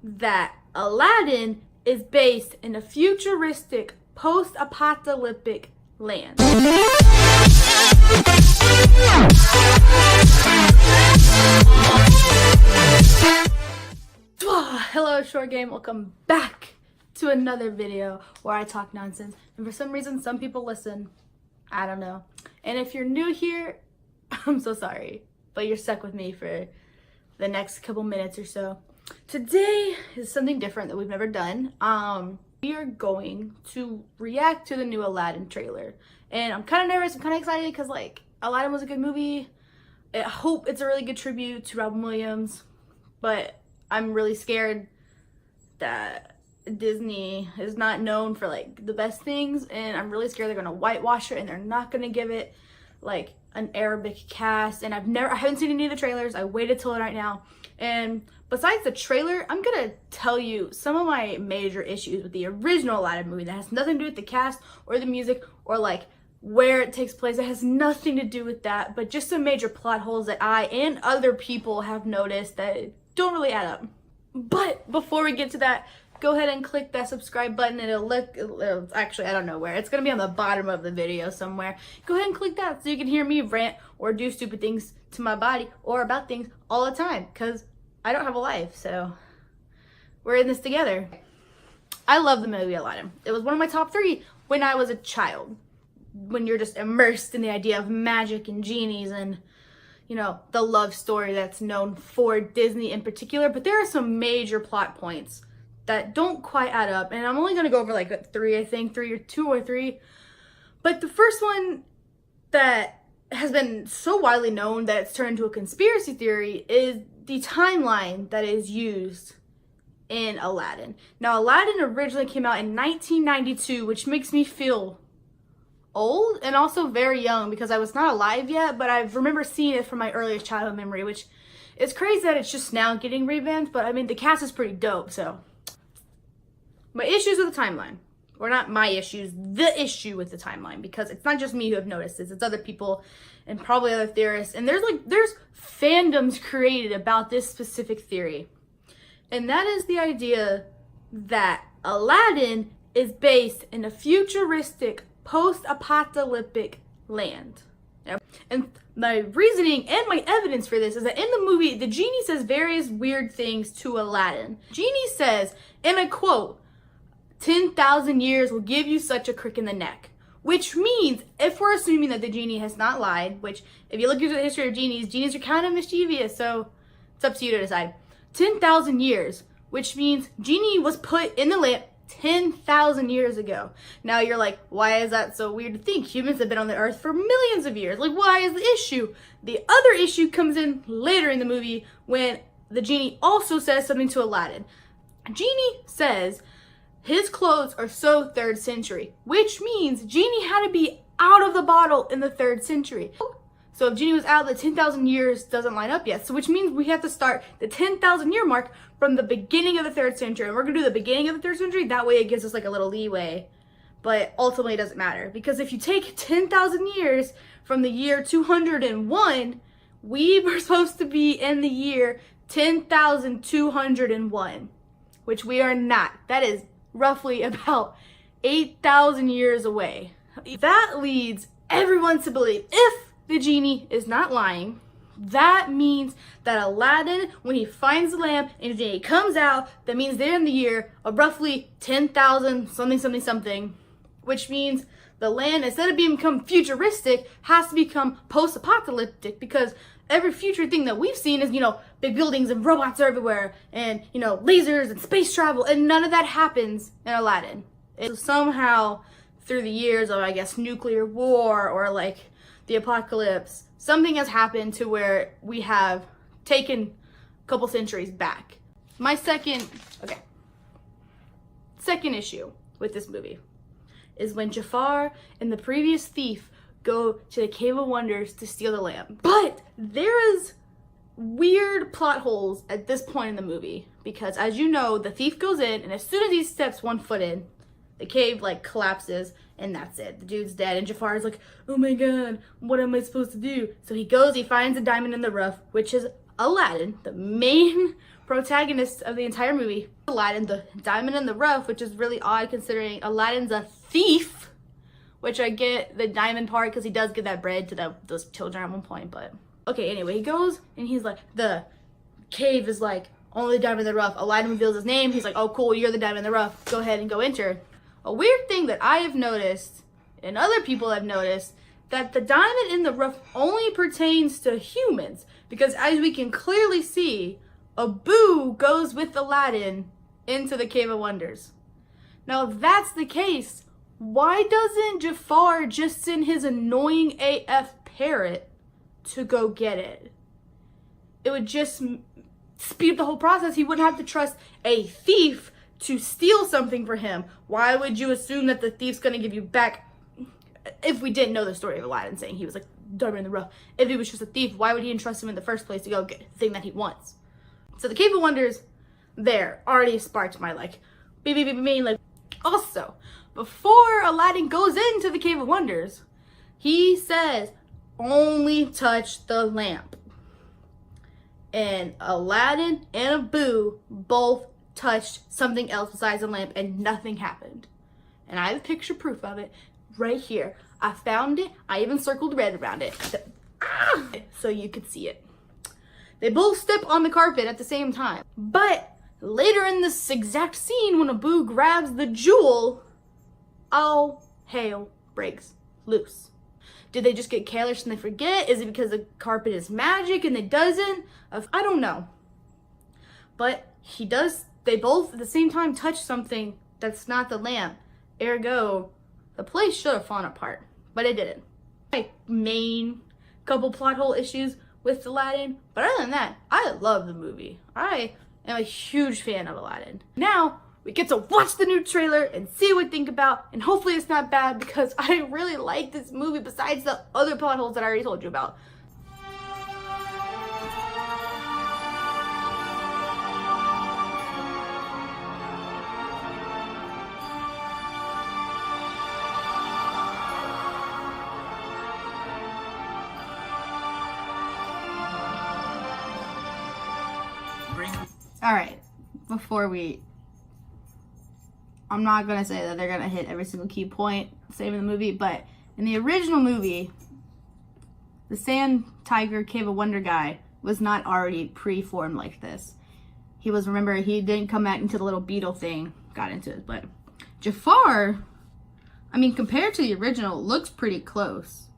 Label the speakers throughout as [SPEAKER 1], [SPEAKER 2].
[SPEAKER 1] that Aladdin is based in a futuristic post-apocalyptic land. Hello, Short Game. Welcome back to another video where I talk nonsense. And for some reason, some people listen. I don't know. And if you're new here, I'm so sorry. But you're stuck with me for the next couple minutes or so. Today is something different that we've never done. We are going to react to the new Aladdin trailer. And I'm kind of nervous. I'm kind of excited because, like, Aladdin was a good movie. I hope it's a really good tribute to Robin Williams. But I'm really scared that Disney is not known for, like, the best things, and I'm really scared they're gonna whitewash it and they're not gonna give it like an Arabic cast. And I haven't seen any of the trailers. I waited till right now. And besides the trailer, I'm gonna tell you some of my major issues with the original Aladdin movie that has nothing to do with the cast or the music or like where it takes place. It has nothing to do with that, but just some major plot holes that I and other people have noticed that don't really add up. But before we get to that, go ahead and click that subscribe button and it'll actually, I don't know where. It's going to be on the bottom of the video somewhere. Go ahead and click that so you can hear me rant or do stupid things to my body or about things all the time because I don't have a life, so we're in this together. I love the movie Aladdin. It was one of my top 3 when I was a child. When you're just immersed in the idea of magic and genies and, you know, the love story that's known for Disney in particular. But there are some major plot points that don't quite add up. And I'm only going to go over like 3, I think, 2 or 3. But the first one that has been so widely known that it's turned into a conspiracy theory is the timeline that is used in Aladdin. Now, Aladdin originally came out in 1992, which makes me feel old and also very young because I was not alive yet, but I remember seeing it from my earliest childhood memory, which is crazy that it's just now getting revamped, but I mean, the cast is pretty dope, so. My issues with the timeline, or not my issues, the issue with the timeline, because it's not just me who have noticed this, it's other people and probably other theorists, and there's fandoms created about this specific theory, and that is the idea that Aladdin is based in a futuristic post-apocalyptic land. And my reasoning and my evidence for this is that in the movie, the genie says various weird things to Aladdin. Genie says, and I quote, 10,000 years will give you such a crick in the neck. Which means, if we're assuming that the genie has not lied, which if you look into the history of genies are kind of mischievous, so it's up to you to decide. 10,000 years, which means genie was put in the lamp 10,000 years ago. Now you're like, why is that so weird to think? Humans have been on the earth for millions of years. Like, why is the issue? The other issue comes in later in the movie when the genie also says something to Aladdin. Genie says his clothes are so 3rd century, which means genie had to be out of the bottle in the 3rd century. So if genie was out, the 10,000 years doesn't line up yet. So which means we have to start the 10,000 year mark from the beginning of the 3rd century. And we're gonna do the beginning of the 3rd century. That way it gives us like a little leeway. But ultimately it doesn't matter. Because if you take 10,000 years from the year 201, we were supposed to be in the year 10,201. Which we are not. That is roughly about 8,000 years away. That leads everyone to believe, if the genie is not lying, that means that Aladdin, when he finds the lamp and the genie comes out, that means they're in the year of roughly 10,000 something, which means the land, instead of become futuristic, has to become post-apocalyptic, because every future thing that we've seen is, you know, big buildings and robots everywhere and, you know, lasers and space travel, and none of that happens in Aladdin. It's somehow through the years of, I guess, nuclear war or like the apocalypse, something has happened to where we have taken a couple centuries back. My second issue with this movie is when Jafar and the previous thief go to the Cave of Wonders to steal the lamp. But there is weird plot holes at this point in the movie because, as you know, the thief goes in and as soon as he steps one foot in, the cave like collapses and that's it. The dude's dead and Jafar's like, oh my god, what am I supposed to do? So he goes, he finds a diamond in the rough, which is Aladdin, the main protagonist of the entire movie. Aladdin, the diamond in the rough, which is really odd considering Aladdin's a thief, which I get the diamond part because he does give that bread to those children at one point, but okay, anyway, he goes and he's like, the cave is like, only the diamond in the rough. Aladdin reveals his name. He's like, oh cool, you're the diamond in the rough. Go ahead and go enter. A weird thing that I have noticed, and other people have noticed, that the diamond in the rough only pertains to humans. Because as we can clearly see, Abu goes with Aladdin into the Cave of Wonders. Now, if that's the case, why doesn't Jafar just send his annoying AF parrot to go get it? It would just speed up the whole process. He wouldn't have to trust a thief to steal something for him. Why would you assume that the thief's gonna give you back? If we didn't know the story of Aladdin saying he was like diamond in the rough, if he was just a thief, why would he entrust him in the first place to go get the thing that he wants? So the Cave of Wonders there already sparked my like also, before Aladdin goes into the Cave of Wonders, he says, only touch the lamp. And Aladdin and Abu both touched something else besides the lamp and nothing happened. And I have picture proof of it right here. I found it. I even circled red around it. So you could see it. They both step on the carpet at the same time. But later in this exact scene, when Abu grabs the jewel, all hell breaks loose. Did they just get careless and they forget? Is it because the carpet is magic and it doesn't? I don't know. But they both at the same time touch something that's not the lamp. Ergo, the place should have fallen apart, but it didn't. My main couple plot hole issues with Aladdin, but other than that, I love the movie. I am a huge fan of Aladdin. Now, we get to watch the new trailer and see what we think about, and hopefully it's not bad because I really like this movie besides the other plot holes that I already told you about. All right, I'm not gonna say that they're gonna hit every single key point, same in the movie, but in the original movie, the Sand Tiger Cave of Wonder guy was not already pre-formed like this. He was, remember, he didn't come back into the little beetle thing, got into it, but Jafar, I mean, compared to the original, looks pretty close.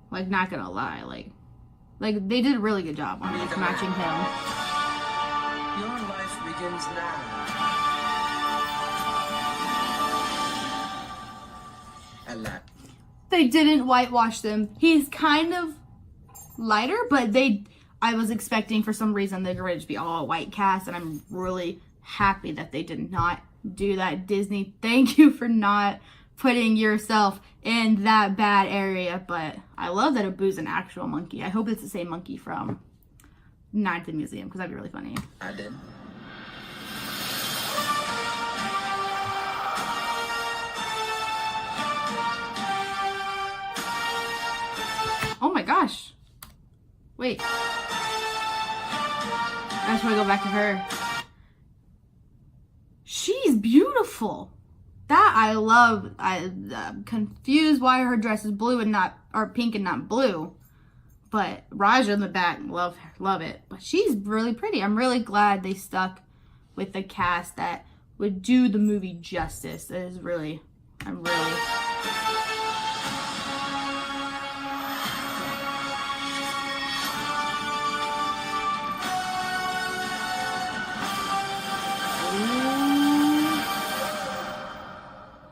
[SPEAKER 1] Like, not gonna lie, like they did a really good job on like matching him.
[SPEAKER 2] Your life begins now. Aladdin.
[SPEAKER 1] They didn't whitewash them. He's kind of lighter, but I was expecting for some reason they're going to be all white cast, and I'm really happy that they did not do that. Disney, thank you for not putting yourself in that bad area, but I love that Abu's an actual monkey. I hope it's the same monkey from Night at the Museum, because that'd be really funny.
[SPEAKER 2] I did.
[SPEAKER 1] Oh my gosh. Wait. I just want to go back to her. She's beautiful. That I love. I'm confused why her dress is blue and not, or pink and not blue. But Raja in the back, love it. But she's really pretty. I'm really glad they stuck with the cast that would do the movie justice. It is really, I'm really.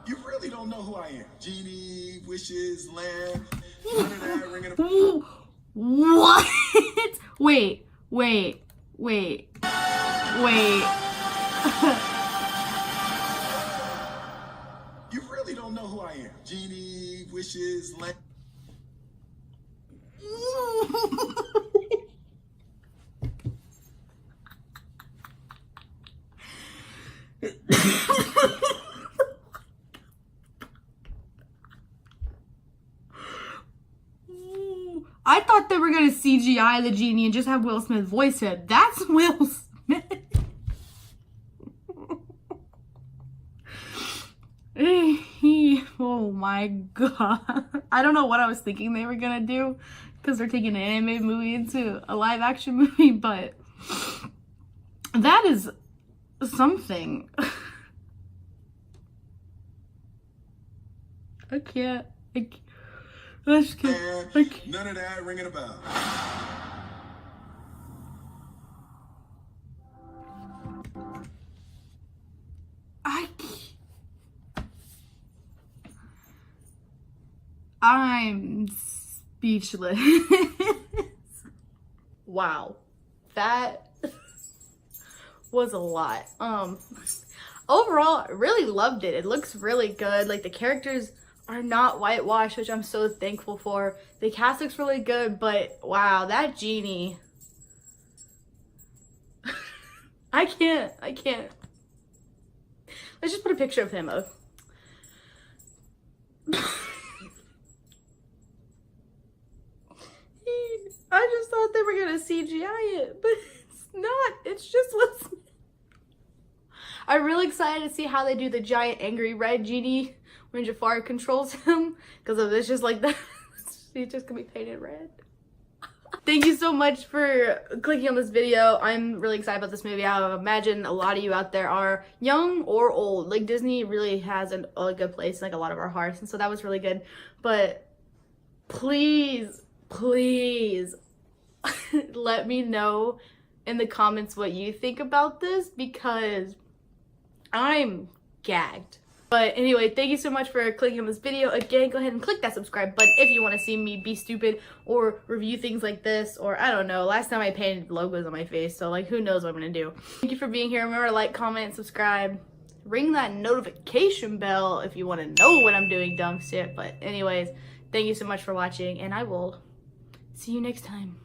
[SPEAKER 3] You really don't know who I am. Genie, wishes, lamb, none of that ringing a...
[SPEAKER 1] What? Wait.
[SPEAKER 3] You really don't know who I am. Genie, wishes, lamb.
[SPEAKER 1] I thought they were gonna CGI the genie and just have Will Smith voice him. That's Will Smith. Oh my god. I don't know what I was thinking they were gonna do because they're taking an animated movie into a live action movie, but that is something. I can't. I just can't.
[SPEAKER 3] None of that ringing a bell.
[SPEAKER 1] I'm speechless. Wow. That was a lot. Overall, I really loved it. It looks really good. Like, the characters are not whitewashed, which I'm so thankful for. The cast looks really good, but wow, that genie. I can't. Let's just put a picture of him up. I just thought they were gonna CGI it, but it's not. It's just Will Smith. I'm really excited to see how they do the giant angry red genie when Jafar controls him, because if it's just like that, he's just gonna be painted red. Thank you so much for clicking on this video. I'm really excited about this movie. I imagine a lot of you out there are young or old. Like, Disney really has a good place in like a lot of our hearts, and so that was really good. But please let me know in the comments what you think about this, because I'm gagged. But anyway, thank you so much for clicking on this video. Again, go ahead and click that subscribe button if you want to see me be stupid or review things like this, or I don't know. Last time I painted logos on my face, so like, who knows what I'm gonna do. Thank you for being here. Remember to like, comment, subscribe. Ring that notification bell if you want to know when I'm doing dumb shit. But anyways, thank you so much for watching, and I will see you next time.